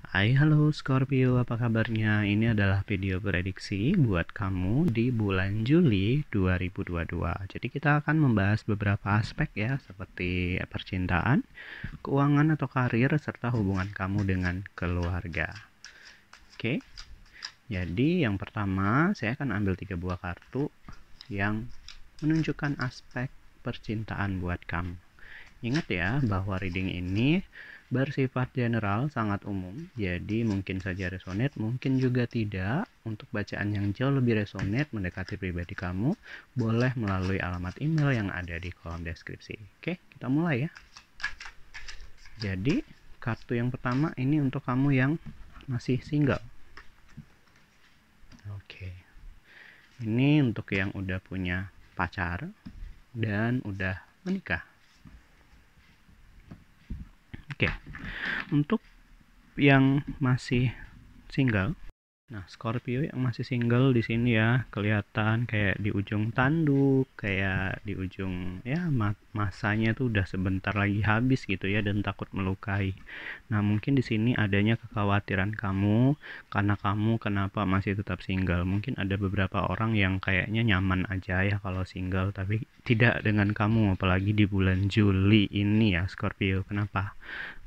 Hai, halo Scorpio, apa kabarnya? Ini adalah video prediksi buat kamu di bulan Juli 2022. Jadi kita akan membahas beberapa aspek ya, seperti percintaan, keuangan atau karir, serta hubungan kamu dengan keluarga. Oke, jadi yang pertama saya akan ambil 3 buah kartu yang menunjukkan aspek percintaan buat kamu. Ingat ya, bahwa reading ini bersifat general, sangat umum, jadi mungkin saja resonate, mungkin juga tidak. Untuk bacaan yang jauh lebih resonate mendekati pribadi kamu, boleh melalui alamat email yang ada di kolom deskripsi. Oke, kita mulai ya. Jadi, kartu yang pertama ini untuk kamu yang masih single. Oke, ini untuk yang udah punya pacar dan udah menikah. Oke, untuk yang masih single, nah Scorpio yang masih single di sini ya kelihatan kayak di ujung tanduk, kayak di ujung ya masanya tuh udah sebentar lagi habis gitu ya, dan takut melukai. Nah mungkin di sini adanya kekhawatiran kamu karena kamu kenapa masih tetap single. Mungkin ada beberapa orang yang kayaknya nyaman aja ya kalau single, tapi tidak dengan kamu, apalagi di bulan Juli ini ya Scorpio. Kenapa?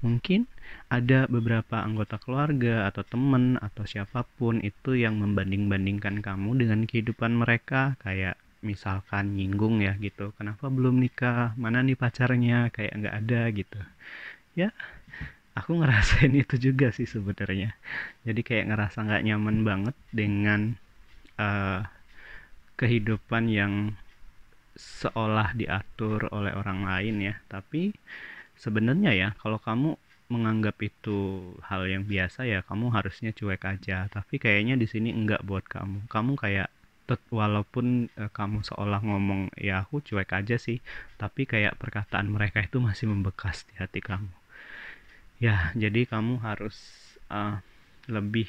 Mungkin ada beberapa anggota keluarga atau teman atau siapapun itu yang membanding-bandingkan kamu dengan kehidupan mereka, kayak misalkan nyinggung ya gitu, kenapa belum nikah, mana nih pacarnya, kayak nggak ada gitu ya. Aku ngerasain itu juga sih sebenarnya, jadi kayak ngerasa nggak nyaman banget dengan uh, kehidupan yang seolah diatur oleh orang lain ya. Tapi sebenarnya ya, kalau kamu menganggap itu hal yang biasa ya, kamu harusnya cuek aja. Tapi kayaknya di sini enggak buat kamu. Kamu kayak walaupun kamu seolah ngomong ya aku cuek aja sih, tapi kayak perkataan mereka itu masih membekas di hati kamu. Ya, jadi kamu harus lebih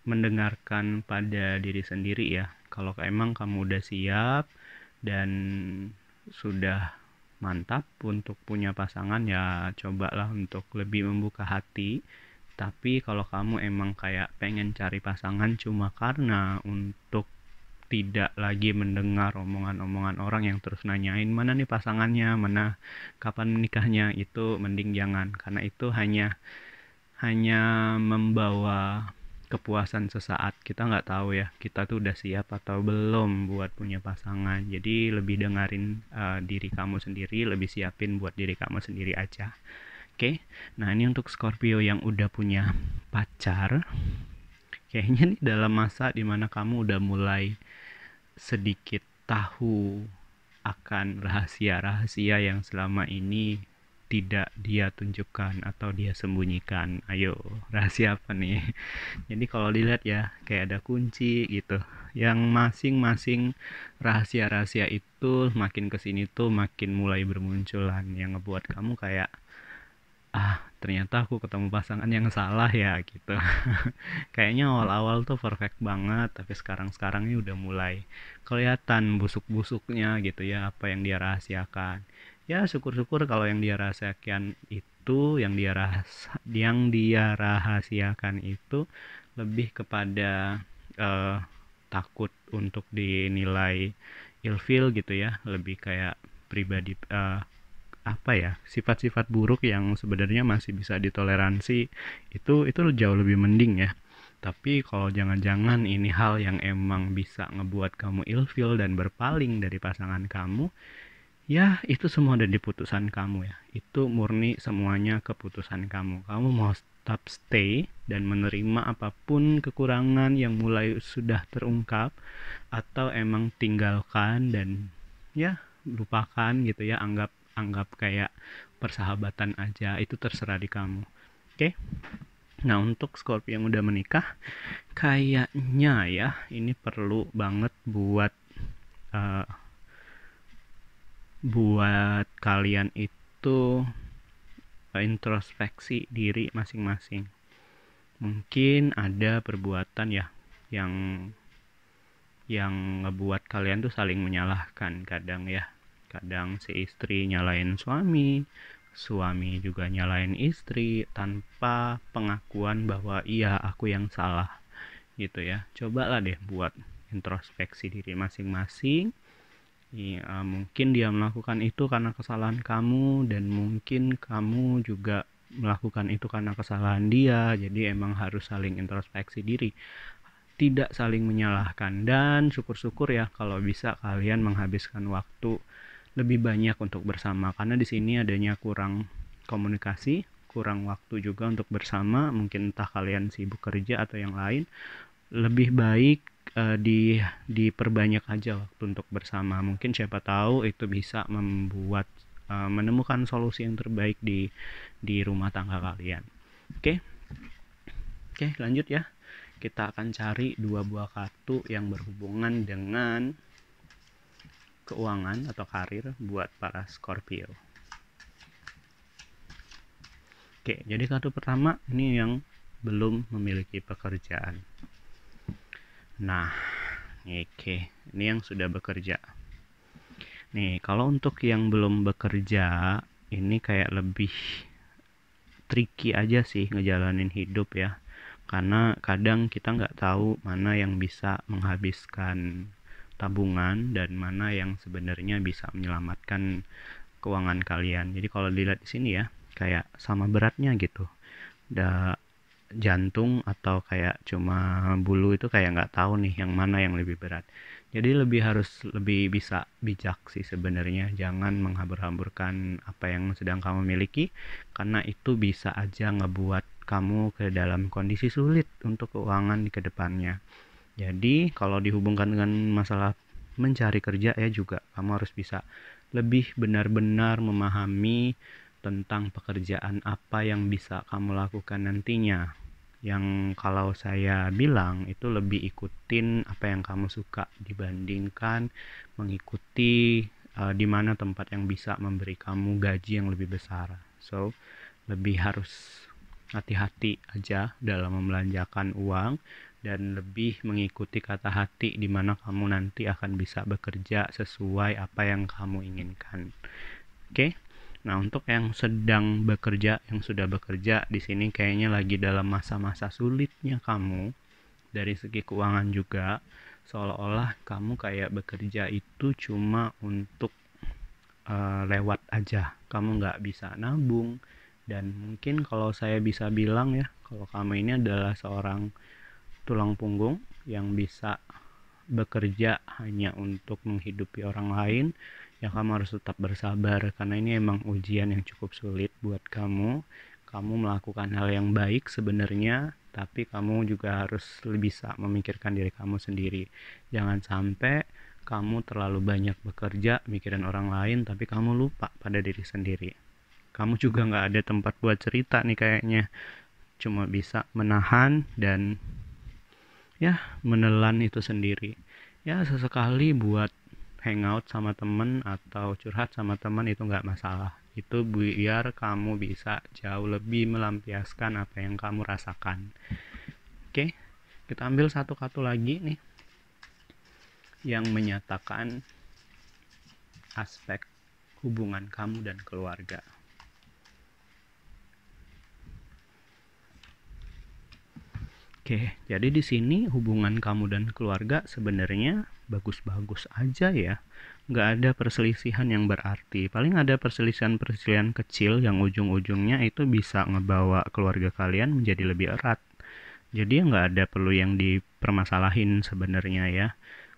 mendengarkan pada diri sendiri ya. Kalau emang kamu udah siap dan sudah mantap untuk punya pasangan, ya cobalah untuk lebih membuka hati. Tapi kalau kamu emang kayak pengen cari pasangan cuma karena untuk tidak lagi mendengar omongan-omongan orang yang terus nanyain mana nih pasangannya, mana kapan menikahnya, itu mending jangan, karena itu hanya membawa kepuasan sesaat. Kita nggak tahu ya kita tuh udah siap atau belum buat punya pasangan. Jadi lebih dengerin diri kamu sendiri, lebih siapin buat diri kamu sendiri aja. Oke, nah ini untuk Scorpio yang udah punya pacar. Kayaknya nih dalam masa dimana kamu udah mulai sedikit tahu akan rahasia-rahasia yang selama ini tidak dia tunjukkan atau dia sembunyikan. Ayo, rahasia apa nih? Jadi kalau dilihat ya, kayak ada kunci gitu. Yang masing-masing rahasia-rahasia itu makin kesini tuh makin mulai bermunculan, yang ngebuat kamu kayak ternyata aku ketemu pasangan yang salah ya gitu. Kayaknya awal-awal tuh perfect banget, tapi sekarang-sekarang ini udah mulai kelihatan busuk-busuknya gitu ya, apa yang dia rahasiakan. Ya syukur-syukur kalau yang dia rahasiakan itu, yang dia rahasiakan itu lebih kepada eh, takut untuk dinilai ilfil gitu ya, lebih kayak pribadi apa ya, sifat-sifat buruk yang sebenarnya masih bisa ditoleransi, itu jauh lebih mending ya. Tapi kalau jangan-jangan ini hal yang emang bisa ngebuat kamu ilfil dan berpaling dari pasangan kamu, ya itu semua ada di putusan kamu ya. Itu murni semuanya keputusan kamu. Kamu mau tetap stay dan menerima apapun kekurangan yang mulai sudah terungkap, atau emang tinggalkan dan ya lupakan gitu ya, anggap anggap kayak persahabatan aja, itu terserah di kamu. Oke. Nah, untuk Scorpio yang udah menikah, kayaknya ya ini perlu banget uh, buat kalian itu introspeksi diri masing-masing. Mungkin ada perbuatan ya yang ngebuat kalian tuh saling menyalahkan kadang ya. Kadang si istri nyalain suami, suami juga nyalain istri tanpa pengakuan bahwa iya aku yang salah gitu ya. Cobalah deh buat introspeksi diri masing-masing. Ya, mungkin dia melakukan itu karena kesalahan kamu, dan mungkin kamu juga melakukan itu karena kesalahan dia. Jadi emang harus saling introspeksi diri, tidak saling menyalahkan. Dan syukur-syukur ya kalau bisa kalian menghabiskan waktu lebih banyak untuk bersama, karena di sini adanya kurang komunikasi, kurang waktu juga untuk bersama. Mungkin entah kalian sibuk kerja atau yang lain. Lebih baik diperbanyak aja waktu untuk bersama. Mungkin siapa tahu itu bisa membuat menemukan solusi yang terbaik di rumah tangga kalian. Oke, lanjut ya. Kita akan cari 2 buah kartu yang berhubungan dengan keuangan atau karir buat para Scorpio. Oke, jadi kartu pertama ini yang belum memiliki pekerjaan. Nah, oke, ini yang sudah bekerja. Nih, kalau untuk yang belum bekerja, ini kayak lebih tricky aja sih ngejalanin hidup ya. Karena kadang kita nggak tahu mana yang bisa menghabiskan tabungan dan mana yang sebenarnya bisa menyelamatkan keuangan kalian. Jadi kalau dilihat di sini ya, kayak sama beratnya gitu. Jantung atau kayak cuma bulu itu kayak nggak tahu nih yang mana yang lebih berat. Jadi harus lebih bisa bijak sih sebenarnya. Jangan menghambur-hamburkan apa yang sedang kamu miliki, karena itu bisa aja ngebuat kamu ke dalam kondisi sulit untuk keuangan di kedepannya. Jadi kalau dihubungkan dengan masalah mencari kerja ya, juga kamu harus bisa lebih benar-benar memahami tentang pekerjaan apa yang bisa kamu lakukan nantinya. Yang kalau saya bilang itu lebih ikutin apa yang kamu suka dibandingkan mengikuti di mana tempat yang bisa memberi kamu gaji yang lebih besar. So, lebih harus hati-hati aja dalam membelanjakan uang dan lebih mengikuti kata hati di mana kamu nanti akan bisa bekerja sesuai apa yang kamu inginkan. Oke? Nah, untuk yang sedang bekerja, yang sudah bekerja di sini kayaknya lagi dalam masa-masa sulitnya kamu dari segi keuangan juga. Seolah-olah kamu kayak bekerja itu cuma untuk lewat aja. Kamu nggak bisa nabung. Dan mungkin kalau saya bisa bilang ya, kalau kamu ini adalah seorang tulang punggung yang bisa bekerja hanya untuk menghidupi orang lain, ya kamu harus tetap bersabar, karena ini emang ujian yang cukup sulit buat kamu. Kamu melakukan hal yang baik sebenarnya, tapi kamu juga harus bisa memikirkan diri kamu sendiri. Jangan sampai kamu terlalu banyak bekerja mikirin orang lain tapi kamu lupa pada diri sendiri. Kamu juga nggak ada tempat buat cerita nih kayaknya, cuma bisa menahan dan ya menelan itu sendiri. Ya sesekali buat hangout sama temen atau curhat sama temen itu nggak masalah. Itu biar kamu bisa jauh lebih melampiaskan apa yang kamu rasakan. Oke, kita ambil satu kartu lagi nih yang menyatakan aspek hubungan kamu dan keluarga. Oke, jadi di sini hubungan kamu dan keluarga sebenarnya bagus-bagus aja ya. Nggak ada perselisihan yang berarti. Paling ada perselisihan-perselisihan kecil yang ujung-ujungnya itu bisa ngebawa keluarga kalian menjadi lebih erat. Jadi nggak ada perlu yang dipermasalahin sebenarnya ya.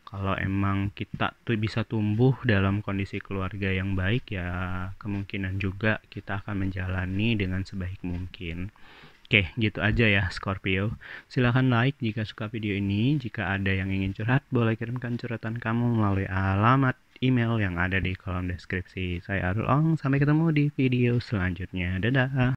Kalau emang kita tuh bisa tumbuh dalam kondisi keluarga yang baik, ya kemungkinan juga kita akan menjalani dengan sebaik mungkin. Oke, gitu aja ya Scorpio. Silahkan like jika suka video ini. Jika ada yang ingin curhat, boleh kirimkan curhatan kamu melalui alamat email yang ada di kolom deskripsi. Saya Arul Ong, sampai ketemu di video selanjutnya. Dadah.